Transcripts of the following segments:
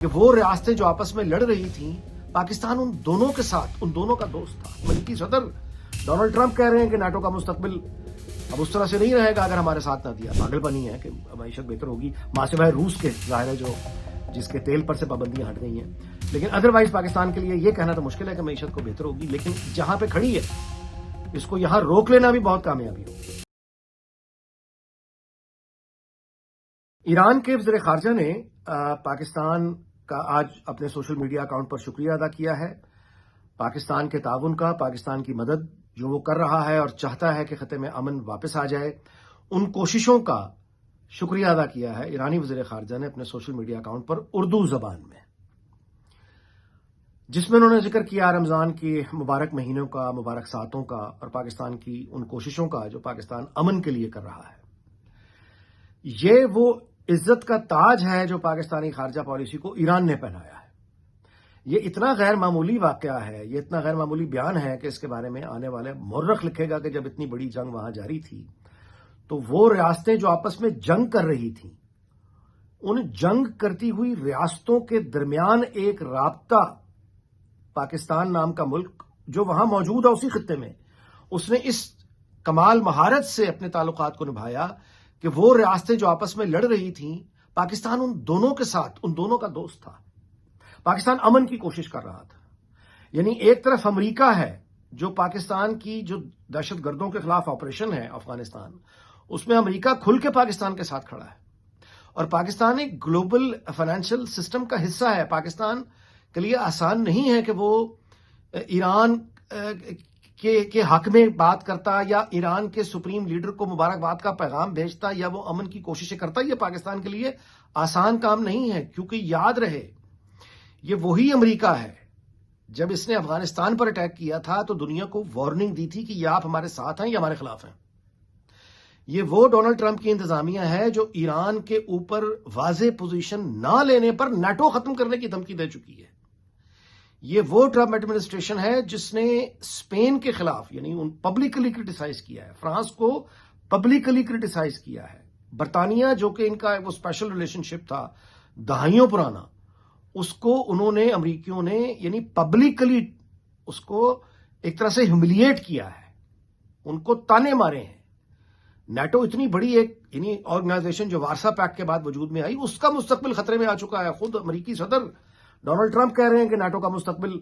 کہ وہ ریاستیں جو آپس میں لڑ رہی تھیں، پاکستان ان دونوں کے ساتھ، ان دونوں کا دوست تھا۔ امریکی صدر ڈونلڈ ٹرمپ کہہ رہے ہیں کہ نیٹو کا مستقبل اب اس طرح سے نہیں رہے گا اگر ہمارے ساتھ نہ دیا۔ پاگل پنی ہے کہ معیشت بہتر ہوگی، ماں سے بھائی روس کے ظاہر ہے جو جس کے تیل پر سے پابندیاں ہٹ گئی ہیں، لیکن ادروائز پاکستان کے لیے یہ کہنا تو مشکل ہے کہ معیشت کو بہتر ہوگی، لیکن جہاں پہ کھڑی ہے اس کو یہاں روک لینا بھی بہت کامیابی ہوگی۔ ایران کے وزیر خارجہ نے پاکستان کا آج اپنے سوشل میڈیا اکاؤنٹ پر شکریہ ادا کیا ہے، پاکستان کے تعاون کا، پاکستان کی مدد جو وہ کر رہا ہے اور چاہتا ہے کہ خطے میں امن واپس آ جائے، ان کوششوں کا شکریہ ادا کیا ہے ایرانی وزیر خارجہ نے اپنے سوشل میڈیا اکاؤنٹ پر اردو زبان میں، جس میں انہوں نے ذکر کیا رمضان کے مبارک مہینوں کا، مبارک ساتوں کا اور پاکستان کی ان کوششوں کا جو پاکستان امن کے لیے کر رہا ہے۔ یہ وہ عزت کا تاج ہے جو پاکستانی خارجہ پالیسی کو ایران نے پہنایا ہے۔ یہ اتنا غیر معمولی واقعہ ہے، یہ اتنا غیر معمولی بیان ہے کہ اس کے بارے میں آنے والے مورخ لکھے گا کہ جب اتنی بڑی جنگ وہاں جاری تھی تو وہ ریاستیں جو آپس میں جنگ کر رہی تھیں، ان جنگ کرتی ہوئی ریاستوں کے درمیان ایک رابطہ پاکستان نام کا ملک جو وہاں موجود ہے اسی خطے میں، اس نے اس کمال مہارت سے اپنے تعلقات کو نبھایا کہ وہ ریاستیں جو آپس میں لڑ رہی تھیں، پاکستان ان دونوں کے ساتھ، ان دونوں کا دوست تھا۔ پاکستان امن کی کوشش کر رہا تھا، یعنی ایک طرف امریکہ ہے جو پاکستان کی جو دہشت گردوں کے خلاف آپریشن ہے افغانستان، اس میں امریکہ کھل کے پاکستان کے ساتھ کھڑا ہے، اور پاکستان ایک گلوبل فائنینشل سسٹم کا حصہ ہے۔ پاکستان کے لیے آسان نہیں ہے کہ وہ ایران کے حق میں بات کرتا یا ایران کے سپریم لیڈر کو مبارکباد کا پیغام بھیجتا یا وہ امن کی کوششیں کرتا۔ یہ پاکستان کے لیے آسان کام نہیں ہے، کیونکہ یاد رہے یہ وہی امریکہ ہے جب اس نے افغانستان پر اٹیک کیا تھا تو دنیا کو وارننگ دی تھی کہ یہ آپ ہمارے ساتھ ہیں یا ہمارے خلاف ہیں۔ یہ وہ ڈونلڈ ٹرمپ کی انتظامیہ ہے جو ایران کے اوپر واضح پوزیشن نہ لینے پر نیٹو ختم کرنے کی دھمکی دے چکی ہے۔ یہ وہ ٹرمپ ایڈمنسٹریشن ہے جس نے اسپین کے خلاف یعنی ان پبلکلی کرٹیسائز کیا ہے، فرانس کو پبلکلی کرٹیسائز کیا ہے، برطانیہ جو کہ ان کا وہ اسپیشل ریلیشن شپ تھا دہائیوں پرانا، اس کو انہوں نے امریکیوں نے یعنی پبلکلی اس کو ایک طرح سے ہیوملیٹ کیا ہے، ان کو تانے مارے ہیں۔ نیٹو اتنی بڑی ایک یعنی آرگنائزیشن جو وارسا پیکٹ کے بعد وجود میں آئی، اس کا مستقبل خطرے میں آ چکا ہے۔ خود امریکی صدر ڈونلڈ ٹرمپ کہہ رہے ہیں کہ نیٹو کا مستقبل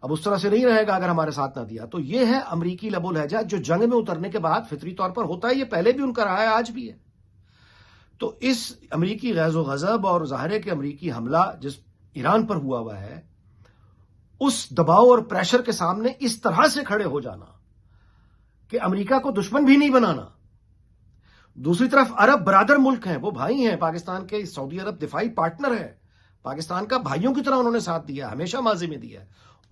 اب اس طرح سے نہیں رہے گا اگر ہمارے ساتھ نہ دیا۔ تو یہ ہے امریکی لب و لہجہ جو جنگ میں اترنے کے بعد فطری طور پر ہوتا ہے، یہ پہلے بھی ان کا رہا ہے، آج بھی ہے۔ تو اس امریکی غیظ و غضب اور ظاہر ہے کہ امریکی حملہ جس ایران پر ہوا ہے، اس دباؤ اور پریشر کے سامنے اس طرح سے کھڑے ہو جانا کہ امریکہ کو دشمن بھی نہیں بنانا۔ دوسری طرف عرب برادر ملک ہیں، وہ بھائی ہیں، پاکستان کے سعودی عرب دفاعی پارٹنر ہے، پاکستان کا بھائیوں کی طرح انہوں نے ساتھ دیا، ہمیشہ ماضی میں دیا،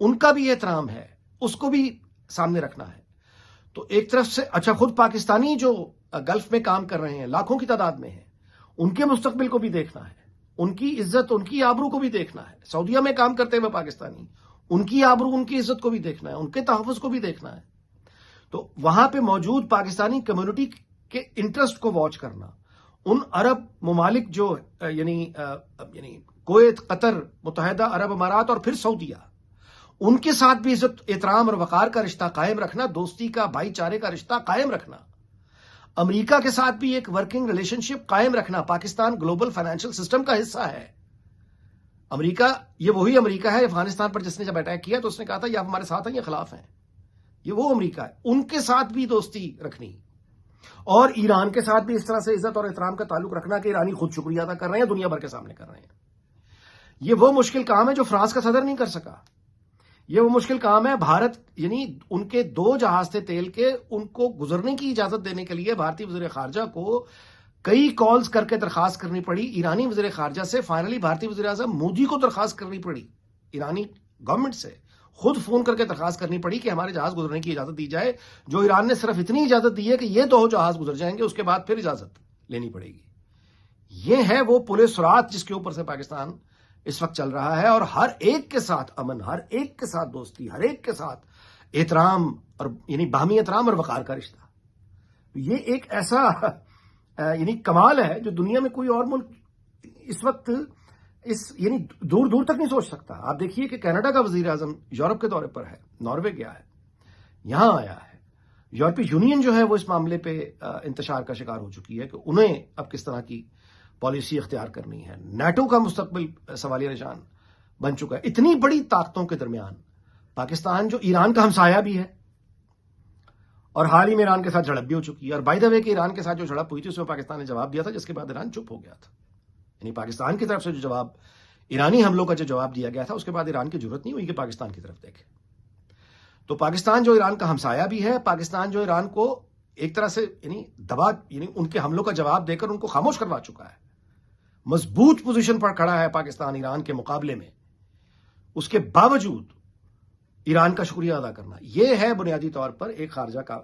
ان کا بھی احترام ہے، اس کو بھی سامنے رکھنا ہے۔ تو ایک طرف سے اچھا خود پاکستانی جو گلف میں کام کر رہے ہیں لاکھوں کی تعداد میں ہیں، ان کے مستقبل کو بھی دیکھنا ہے، ان کی عزت، ان کی آبرو کو بھی دیکھنا ہے۔ سعودیہ میں کام کرتے ہوئے پاکستانی، ان کی آبرو، ان کی عزت کو بھی دیکھنا ہے، ان کے تحفظ کو بھی دیکھنا ہے۔ تو وہاں پہ موجود پاکستانی کمیونٹی کے انٹرسٹ کو واچ کرنا، ان عرب ممالک جو یعنی کویت، قطر، متحدہ عرب امارات اور پھر سعودیہ، ان کے ساتھ بھی عزت، احترام اور وقار کا رشتہ قائم رکھنا، دوستی کا، بھائی چارے کا رشتہ قائم رکھنا، امریکہ کے ساتھ بھی ایک ورکنگ ریلیشن شپ قائم رکھنا۔ پاکستان گلوبل فائنینشل سسٹم کا حصہ ہے۔ امریکہ یہ وہی امریکہ ہے افغانستان پر جس نے جب اٹیک کیا تو اس نے کہا تھا یہ آپ ہمارے ساتھ ہیں یا خلاف ہیں۔ یہ وہ امریکہ ہے، ان کے ساتھ بھی دوستی رکھنی، اور ایران کے ساتھ بھی اس طرح سے عزت اور احترام کا تعلق رکھنا کہ ایرانی خود شکریہ ادا کر رہے ہیں، دنیا بھر کے سامنے کر رہے ہیں۔ یہ وہ مشکل کام ہے جو فرانس کا صدر نہیں کر سکا۔ یہ وہ مشکل کام ہے بھارت یعنی ان کے 2 جہاز تھے تیل کے، ان کو گزرنے کی اجازت دینے کے لیے بھارتی وزیر خارجہ کو کئی کالز کر کے درخواست کرنی پڑی ایرانی وزیر خارجہ سے۔ فائنلی بھارتی وزیر اعظم مودی کو درخواست کرنی پڑی ایرانی گورنمنٹ سے، خود فون کر کے درخواست کرنی پڑی کہ ہمارے جہاز گزرنے کی اجازت دی جائے، جو ایران نے صرف اتنی اجازت دی ہے کہ یہ 2 جہاز گزر جائیں گے، اس کے بعد پھر اجازت لینی پڑے گی۔ یہ ہے وہ پل سرعت جس کے اوپر سے پاکستان اس وقت چل رہا ہے، اور ہر ایک کے ساتھ امن، ہر ایک کے ساتھ دوستی، ہر ایک کے ساتھ احترام اور یعنی باہمی احترام اور وقار کا رشتہ۔ یہ ایک ایسا یعنی کمال ہے جو دنیا میں کوئی اور ملک اس وقت یعنی دور دور تک نہیں سوچ سکتا. آپ دیکھیے کہ کینیڈا کا وزیر اعظم یورپ کے دورے پر ہے, ناروے گیا ہے, یہاں آیا ہے. یورپی یونین جو ہے وہ اس معاملے پہ انتشار کا شکار ہو چکی ہے کہ انہیں اب کس طرح کی پالیسی اختیار کرنی ہے. نیٹو کا مستقبل سوالیہ نشان بن چکا ہے. اتنی بڑی طاقتوں کے درمیان پاکستان جو ایران کا ہمسایہ بھی ہے اور حال ہی میں ایران کے ساتھ جھڑپ بھی ہو چکی ہے, اور بائی دا وے کہ ایران کے ساتھ جو جھڑپ ہوئی تھی اس میں پاکستان نے جواب دیا تھا, جس کے بعد ایران چپ ہو گیا تھا. یعنی پاکستان کی طرف سے جو جواب, ایرانی حملوں کا جو جواب دیا گیا تھا, اس کے بعد ایران کی ضرورت نہیں ہوئی کہ پاکستان کی طرف دیکھے. تو پاکستان جو ایران کا ہمسایہ بھی ہے, پاکستان جو ایران کو ایک طرح سے یعنی ان کے حملوں کا جواب دے کر ان کو خاموش کروا چکا ہے. مضبوط پوزیشن پر کھڑا ہے پاکستان ایران کے مقابلے میں. اس کے باوجود ایران کا شکریہ ادا کرنا, یہ ہے بنیادی طور پر ایک خارجہ کا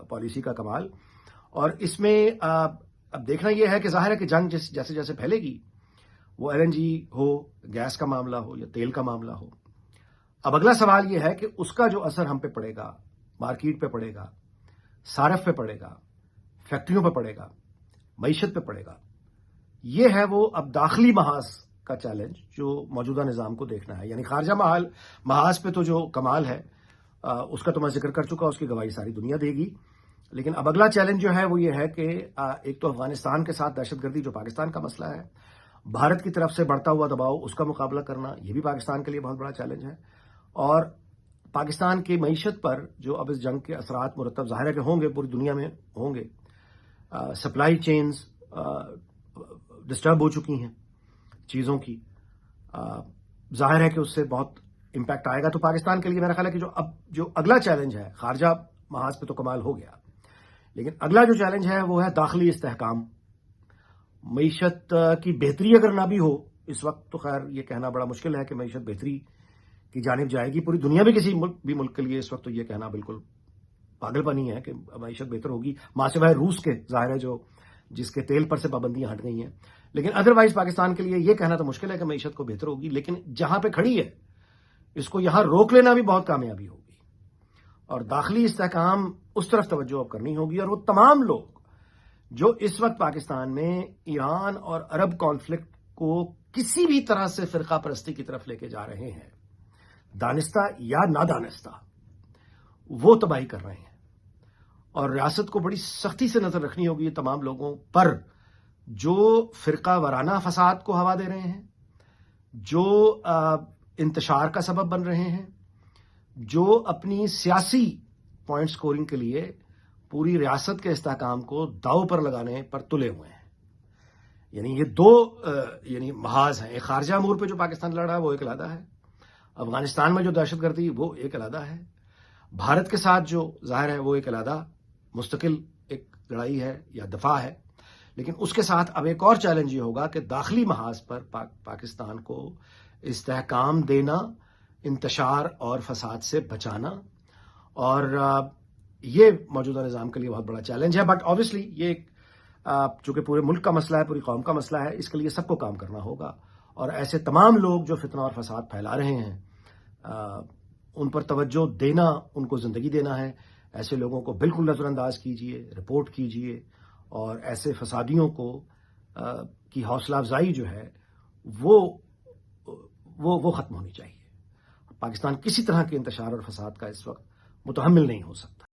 پالیسی کا کمال. اور اس میں اب دیکھنا یہ ہے کہ ظاہر ہے کہ جنگ جیسے جیسے پھیلے گی, وہ LNG ہو, گیس کا معاملہ ہو یا تیل کا معاملہ ہو, اب اگلا سوال یہ ہے کہ اس کا جو اثر ہم پہ پڑے گا, مارکیٹ پہ پڑے گا, صارف پہ پڑے گا, فیکٹریوں پہ پڑے گا, معیشت پہ پڑے گا. یہ ہے وہ اب داخلی محاذ کا چیلنج جو موجودہ نظام کو دیکھنا ہے. یعنی خارجہ محاذ پہ تو جو کمال ہے اس کا تو میں ذکر کر چکا, اس کی گواہی ساری دنیا دے گی. لیکن اب اگلا چیلنج جو ہے وہ یہ ہے کہ ایک تو افغانستان کے ساتھ دہشت گردی جو پاکستان کا مسئلہ ہے, بھارت کی طرف سے بڑھتا ہوا دباؤ, اس کا مقابلہ کرنا, یہ بھی پاکستان کے لیے بہت بڑا چیلنج ہے. اور پاکستان کی معیشت پر جو اب اس جنگ کے اثرات مرتب ظاہر ہے کہ ہوں گے, پوری دنیا میں ہوں گے. سپلائی چینز ڈسٹرب ہو چکی ہیں چیزوں کی, ظاہر ہے کہ اس سے بہت امپیکٹ آئے گا. تو پاکستان کے لیے میرا خیال ہے کہ جو اگلا چیلنج ہے, خارجہ محاذ پہ تو کمال ہو گیا, لیکن اگلا جو چیلنج ہے وہ ہے داخلی استحکام. معیشت کی بہتری اگر نہ بھی ہو اس وقت, تو خیر یہ کہنا بڑا مشکل ہے کہ معیشت بہتری کی جانب جائے گی پوری دنیا میں کسی ملک کے لیے اس وقت, تو یہ کہنا بالکل پاگل پنی ہے کہ معیشت بہتر ہوگی, ماں سوائے روس کے ظاہر ہے جس کے تیل پر سے پابندیاں ہٹ گئی ہیں. لیکن ادروائز پاکستان کے لیے یہ کہنا تو مشکل ہے کہ معیشت کو بہتر ہوگی, لیکن جہاں پہ کھڑی ہے اس کو یہاں روک لینا بھی بہت کامیابی ہوگی. اور داخلی استحکام اس طرف توجہ اب کرنی ہوگی. اور وہ تمام لوگ جو اس وقت پاکستان میں ایران اور عرب کانفلکٹ کو کسی بھی طرح سے فرقہ پرستی کی طرف لے کے جا رہے ہیں, دانستہ یا نادانستہ, وہ تباہی کر رہے ہیں. اور ریاست کو بڑی سختی سے نظر رکھنی ہوگی یہ تمام لوگوں پر جو فرقہ وارانہ فساد کو ہوا دے رہے ہیں, جو انتشار کا سبب بن رہے ہیں, جو اپنی سیاسی پوائنٹ سکورنگ کے لیے پوری ریاست کے استحکام کو داؤ پر لگانے پر تلے ہوئے ہیں. یعنی یہ دو محاذ ہیں. ایک خارجہ امور پہ جو پاکستان لڑ رہا ہے وہ ایک علیحدہ ہے, افغانستان میں جو دہشت گردی وہ ایک علیحدہ ہے, بھارت کے ساتھ جو ظاہر ہے وہ ایک علیحدہ مستقل ایک لڑائی ہے یا دفاع ہے. لیکن اس کے ساتھ اب ایک اور چیلنج یہ ہوگا کہ داخلی محاذ پر پاکستان کو استحکام دینا, انتشار اور فساد سے بچانا, اور یہ موجودہ نظام کے لیے بہت بڑا چیلنج ہے. بٹ آبویسلی یہ چونکہ پورے ملک کا مسئلہ ہے, پوری قوم کا مسئلہ ہے, اس کے لیے سب کو کام کرنا ہوگا. اور ایسے تمام لوگ جو فتنہ اور فساد پھیلا رہے ہیں ان پر توجہ دینا, ان کو زندگی دینا ہے. ایسے لوگوں کو بالکل نظر انداز کیجیے, رپورٹ کیجیے, اور ایسے فسادیوں کو کی حوصلہ افزائی جو ہے وہ ختم ہونی چاہیے. پاکستان کسی طرح کے انتشار اور فساد کا اس وقت متحمل نہیں ہو سکتا.